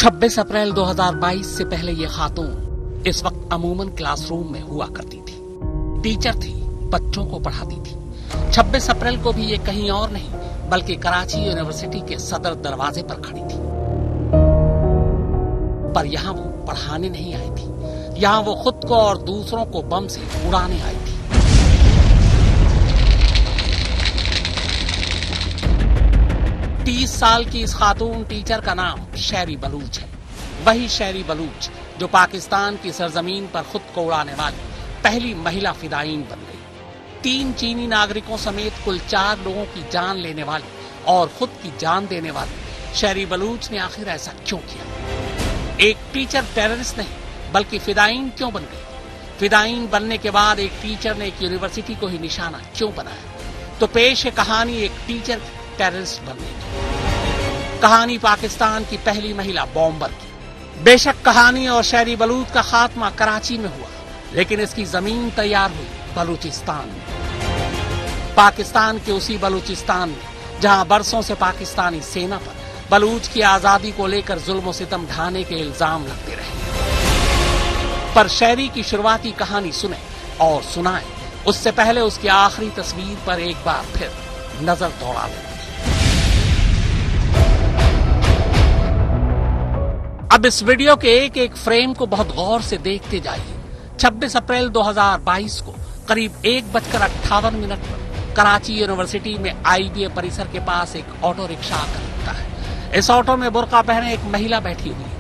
26 अप्रैल 2022 से पहले ये खातून इस वक्त अमूमन क्लासरूम में हुआ करती थी। टीचर थी, बच्चों को पढ़ाती थी। 26 अप्रैल को भी ये कहीं और नहीं बल्कि कराची यूनिवर्सिटी के सदर दरवाजे पर खड़ी थी। पर यहाँ वो पढ़ाने नहीं आई थी, यहाँ वो खुद को और दूसरों को बम से उड़ाने आई थी। तीस साल की इस खातून टीचर का नाम शैरी बलूच है। वही शैरी बलूच जो पाकिस्तान की सरजमीन पर खुद को उड़ाने वाली पहली महिला फिदायीन बन गई। 3 चीनी नागरिकों समेत कुल 4 लोगों की जान लेने वाली और खुद की जान देने वाली शैरी बलूच ने आखिर ऐसा क्यों किया? एक टीचर टेररिस्ट नहीं बल्कि फिदायीन क्यों बन गई? फिदायीन बनने के बाद एक टीचर ने एक यूनिवर्सिटी को ही निशाना क्यों बनाया? तो पेश है कहानी एक टीचर टेररिस्ट बनने की। कहानी पाकिस्तान की पहली महिला बॉम्बर की। बेशक कहानी और शैरी बलूच का खात्मा कराची में हुआ, लेकिन इसकी जमीन तैयार हुई बलूचिस्तान में। पाकिस्तान के उसी बलूचिस्तान में जहां बरसों से पाकिस्तानी सेना पर बलूच की आजादी को लेकर जुल्म सितम ढाने के इल्जाम लगते रहे। पर शैरी की शुरुआती कहानी सुने और सुनाए उससे पहले उसकी आखिरी तस्वीर पर एक बार फिर नजर दौड़ा लें। अब इस वीडियो के एक एक फ्रेम को बहुत गौर से देखते जाइए। 26 अप्रैल 2022 को करीब 1:58 पर कराची यूनिवर्सिटी में IBA परिसर के पास एक ऑटो रिक्शा आकर रुकता है। इस ऑटो में बुर्का पहने एक महिला बैठी हुई है,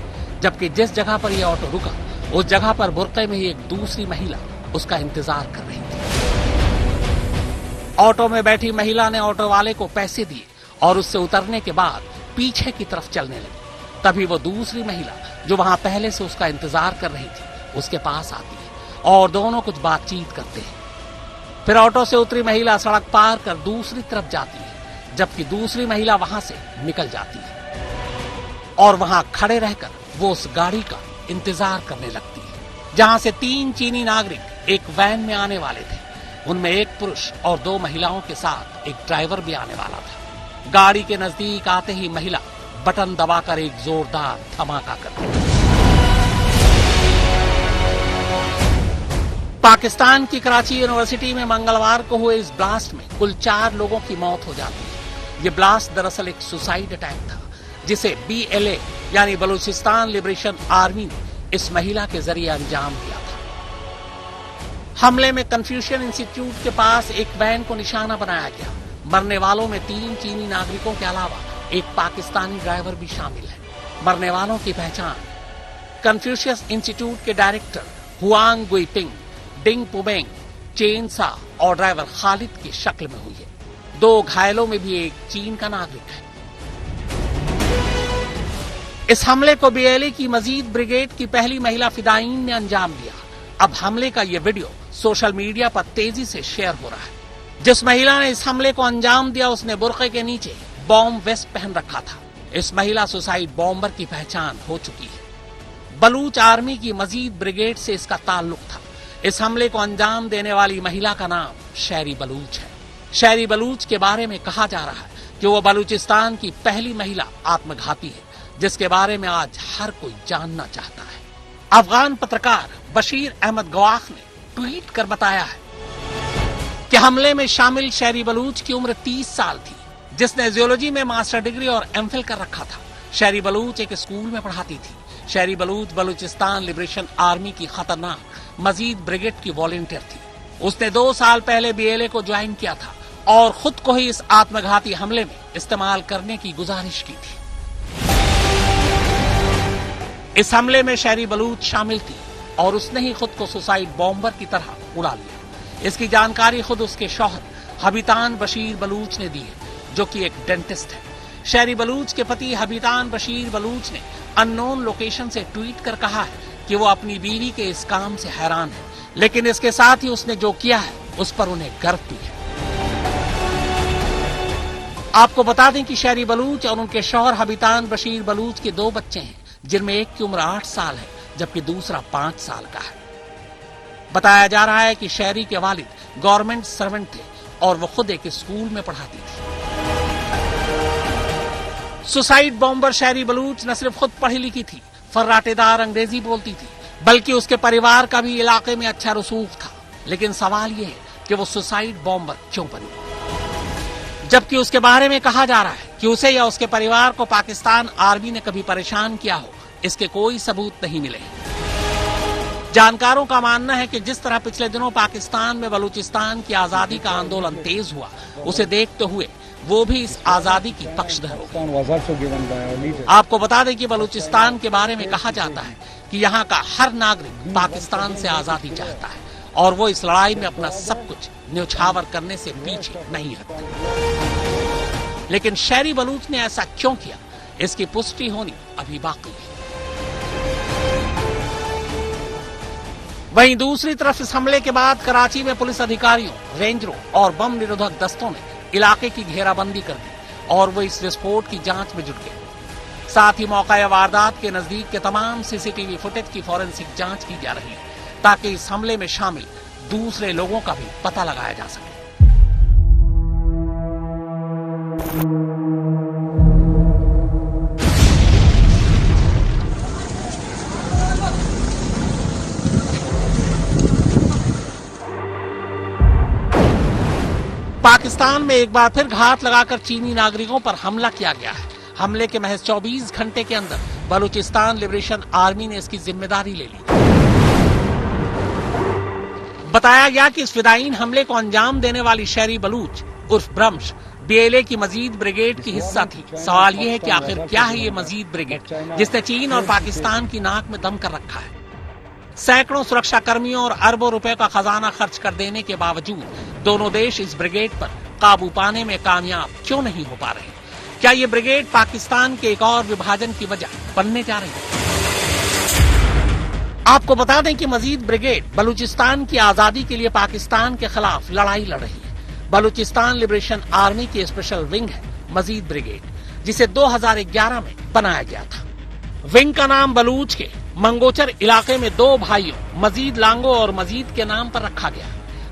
जबकि जिस जगह पर यह ऑटो रुका उस जगह पर बुर्के में ही एक दूसरी महिला उसका इंतजार कर रही थी। ऑटो में बैठी महिला ने ऑटो वाले को पैसे दिए और उससे उतरने के बाद पीछे की तरफ चलने लगी। तभी वो दूसरी महिला जो वहां पहले से उसका इंतजार कर रही थी उसके पास आती है और दोनों कुछ बातचीत करते हैं। फिर ऑटो से उतरी महिला सड़क पार कर दूसरी तरफ जाती है, जबकि दूसरी महिला वहां से निकल जाती है और वहां खड़े रहकर वो उस गाड़ी का इंतजार करने लगती है जहां से 3 चीनी नागरिक एक वैन में आने वाले थे। उनमें एक पुरुष और 2 महिलाओं के साथ एक ड्राइवर भी आने वाला था। गाड़ी के नजदीक आते ही महिला बटन दबाकर एक जोरदार धमाका कर दी। पाकिस्तान की कराची यूनिवर्सिटी में मंगलवार को हुए इस ब्लास्ट में कुल 4 लोगों की मौत हो जाती है। ये ब्लास्ट दरअसल एक सुसाइड अटैक था जिसे BLA यानी बलूचिस्तान लिबरेशन आर्मी ने इस महिला के जरिए अंजाम दिया था। हमले में कन्फ्यूशियन इंस्टीट्यूट के पास एक वैन को निशाना बनाया गया। मरने वालों में 3 चीनी नागरिकों के अलावा एक पाकिस्तानी ड्राइवर भी शामिल है। मरने वालों की पहचान कन्फ्यूशियस इंस्टीट्यूट के डायरेक्टर हुआंग गुइपिंग, डिंग पुबेंग, चेन सा और ड्राइवर खालिद की शक्ल में हुई है। 2 घायलों में भी एक चीन का नागरिक है। इस हमले को BLA की मजीद ब्रिगेड की पहली महिला फिदायीन ने अंजाम दिया। अब हमले का यह वीडियो सोशल मीडिया पर तेजी से शेयर हो रहा है। जिस महिला ने इस हमले को अंजाम दिया उसने बुर्के के नीचे बॉम्ब वेस्ट पहन रखा था। इस महिला सुसाइड बॉम्बर की पहचान हो चुकी है। बलूच आर्मी की मजीद ब्रिगेड से इसका ताल्लुक था। इस हमले को अंजाम देने वाली महिला का नाम शैरी बलूच है। शैरी बलूच के बारे में कहा जा रहा है कि वो बलूचिस्तान की पहली महिला आत्मघाती है जिसके बारे में आज हर कोई जानना चाहता है। अफगान पत्रकार बशीर अहमद गवाख ने ट्वीट कर बताया है कि हमले में शामिल शैरी बलूच की उम्र 30 साल थी, जिसने जियोलॉजी में मास्टर डिग्री और MPhil कर रखा था। शैरी बलूच एक स्कूल में पढ़ाती थी। शैरी बलूच बलूचिस्तान लिबरेशन आर्मी की खतरनाक मजीद ब्रिगेड की वॉलंटियर थी। उसने 2 साल पहले BLA को ज्वाइन किया था और खुद को ही इस आत्मघाती हमले में इस्तेमाल करने की गुजारिश की थी। इस हमले में शैरी बलूच शामिल थी और उसने ही खुद को सुसाइड बॉम्बर की तरह उड़ा लिया। इसकी जानकारी खुद उसके शौहर हबीतान बशीर बलूच ने दी है, जो कि एक डेंटिस्ट है। शैरी बलूच के पति हबीतान बशीर बलूच ने अननोन लोकेशन से ट्वीट कर कहा है कि वो अपनी बीवी के इस काम से हैरान है, लेकिन इसके साथ ही उसने जो किया है उस पर उन्हें गर्व भी है। आपको बता दें कि शैरी बलूच और उनके शौहर हबीतान बशीर बलूच के 2 बच्चे हैं, जिनमें एक की उम्र 8 साल है जबकि दूसरा 5 साल का है। बताया जा रहा है कि शैरी के वालिद गवर्नमेंट सर्वेंट थे और वो खुद एक स्कूल में पढ़ाती थी। सुसाइड बॉम्बर शहरी बलूच न सिर्फ खुद पढ़ी लिखी थी, फर्राटेदार अंग्रेजी बोलती थी, बल्कि उसके परिवार का भी इलाके में अच्छा रसूख था। लेकिन सवाल यह है कि वो सुसाइड बॉम्बर क्यों बनी, जबकि उसके बारे में कहा जा रहा है कि उसे या उसके परिवार को पाकिस्तान आर्मी ने कभी परेशान किया हो। इसके कोई सबूत नहीं मिले। जानकारों का मानना है कि जिस तरह पिछले दिनों पाकिस्तान में बलूचिस्तान की आजादी का आंदोलन तेज हुआ, उसे देखते हुए वो भी इस आजादी की पक्षधर हो। आपको बता दें कि बलूचिस्तान के बारे में कहा जाता है कि यहाँ का हर नागरिक पाकिस्तान से आजादी चाहता है और वो इस लड़ाई में अपना सब कुछ न्यौछावर करने से पीछे नहीं हटते। लेकिन शहरी बलूच ने ऐसा क्यों किया, इसकी पुष्टि होनी अभी बाकी है। वहीं दूसरी तरफ इस हमले के बाद कराची में पुलिस अधिकारियों, रेंजरों और बम निरोधक दस्तों ने इलाके की घेराबंदी कर दी और वो इस विस्फोट की जांच में जुट गए। साथ ही मौका वारदात के नजदीक के तमाम सीसीटीवी फुटेज की फॉरेंसिक जांच की जा रही है ताकि इस हमले में शामिल दूसरे लोगों का भी पता लगाया जा सके। पाकिस्तान में एक बार फिर घात लगाकर चीनी नागरिकों पर हमला किया गया है। हमले के महज 24 घंटे के अंदर बलूचिस्तान लिबरेशन आर्मी ने इसकी जिम्मेदारी ले ली। बताया गया कि इस फिदायीन हमले को अंजाम देने वाली शहरी बलूच उर्फ ब्रह्मश बीएलए की मजीद ब्रिगेड की हिस्सा थी। सवाल यह है कि आखिर क्या है ये मजीद ब्रिगेड जिसने चीन और पाकिस्तान की नाक में दम कर रखा है। सैकड़ों सुरक्षा कर्मियों और अरबों रुपए का खजाना खर्च कर देने के बावजूद दोनों देश इस ब्रिगेड पर काबू पाने में कामयाब क्यों नहीं हो पा रहे? क्या ये ब्रिगेड पाकिस्तान के एक और विभाजन की वजह बनने जा रही है? आपको बता दें कि मजीद ब्रिगेड बलूचिस्तान की आजादी के लिए पाकिस्तान के खिलाफ लड़ाई लड़ रही है। बलूचिस्तान लिबरेशन आर्मी की स्पेशल विंग है मजीद ब्रिगेड, जिसे 2011 में बनाया गया था। विंग का नाम बलूच के मंगोचर इलाके में दो भाइयों मजीद लांगो और मजीद के नाम पर रखा गया।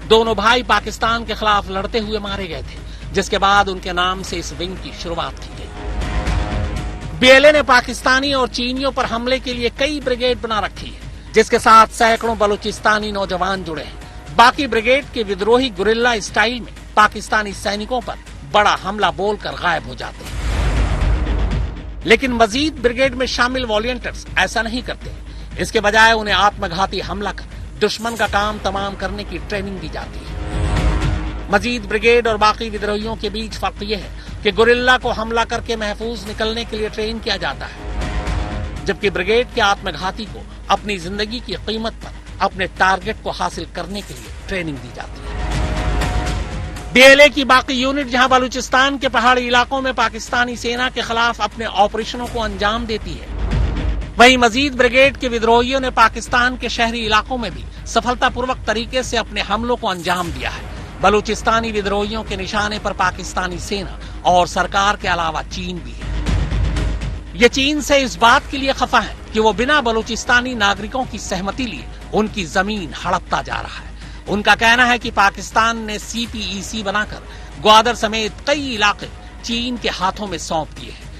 दोनों भाई पाकिस्तान के खिलाफ लड़ते हुए मारे गए थे, जिसके बाद उनके नाम से इस विंग की शुरुआत की गई। बीएलए ने पाकिस्तानी और चीनियों पर हमले के लिए कई ब्रिगेड बना रखी है, जिसके साथ सैकड़ों बलूचिस्तानी नौजवान जुड़े हैं। बाकी ब्रिगेड के विद्रोही गुरिल्ला स्टाइल में पाकिस्तानी सैनिकों पर बड़ा हमला बोलकर गायब हो जाते हैं। लेकिन मजीद ब्रिगेड में शामिल वॉलंटियर्स ऐसा नहीं करते। इसके बजाय उन्हें आत्मघाती हमला कर दुश्मन का काम तमाम करने की ट्रेनिंग दी जाती है। मजीद ब्रिगेड और बाकी विद्रोहियों के बीच फर्क यह है कि गुरिल्ला को हमला करके महफूज निकलने के लिए ट्रेन किया जाता है, जबकि ब्रिगेड के आत्मघाती को अपनी जिंदगी की कीमत पर अपने टारगेट को हासिल करने के लिए ट्रेनिंग दी जाती है। बीएलए की बाकी यूनिट जहां बलूचिस्तान के पहाड़ी इलाकों में पाकिस्तानी सेना के खिलाफ अपने ऑपरेशनों को अंजाम देती है, वहीं मजीद ब्रिगेड के विद्रोहियों ने पाकिस्तान के शहरी इलाकों में भी सफलतापूर्वक तरीके से अपने हमलों को अंजाम दिया है। बलूचिस्तानी विद्रोहियों के निशाने पर पाकिस्तानी सेना और सरकार के अलावा चीन भी है। ये चीन से इस बात के लिए खफा है कि वो बिना बलूचिस्तानी नागरिकों की सहमति लिए उनकी जमीन हड़पता जा रहा है। उनका कहना है कि पाकिस्तान ने CPEC बनाकर ग्वादर समेत कई इलाके चीन के हाथों में सौंप दिए हैं।